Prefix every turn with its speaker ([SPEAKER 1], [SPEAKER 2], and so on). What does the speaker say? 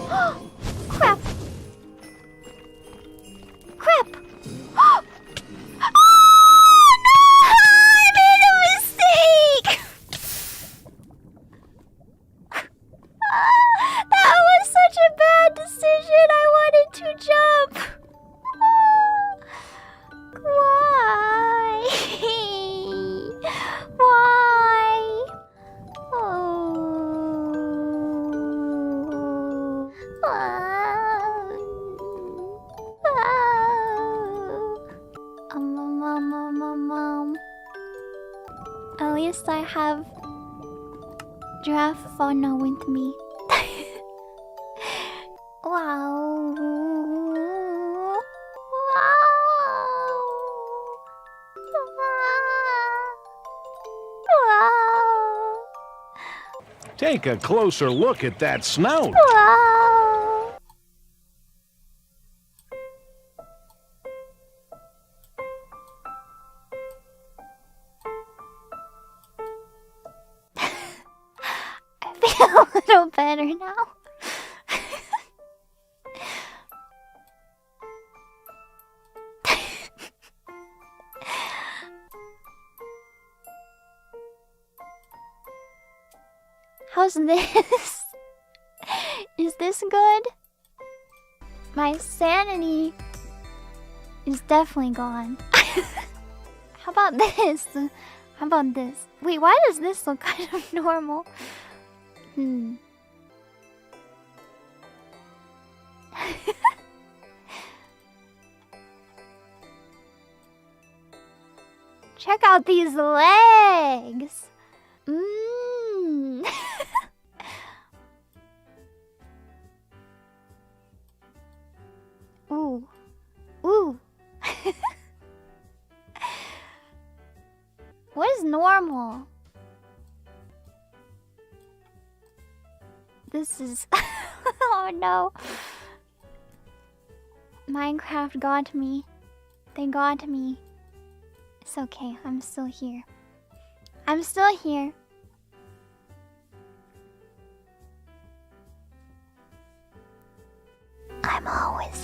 [SPEAKER 1] Crap! Crap! Oh, no! I made a mistake! That was such a bad decision. I wanted to jump. Why? Why? Oh. At least I have Giraffe Fauna with me. Wow. Wow.
[SPEAKER 2] Take a closer look at that snout.
[SPEAKER 1] Wow. I feel a little better now. How's this? Is this good? My sanity is definitely gone. How about this? How about this? Wait, why does this look kind of normal? Check out these legs! Ooh. Ooh. What is normal? This is... Oh no. Minecraft got me. They got me. It's okay, I'm still here. I'm still here. I'm always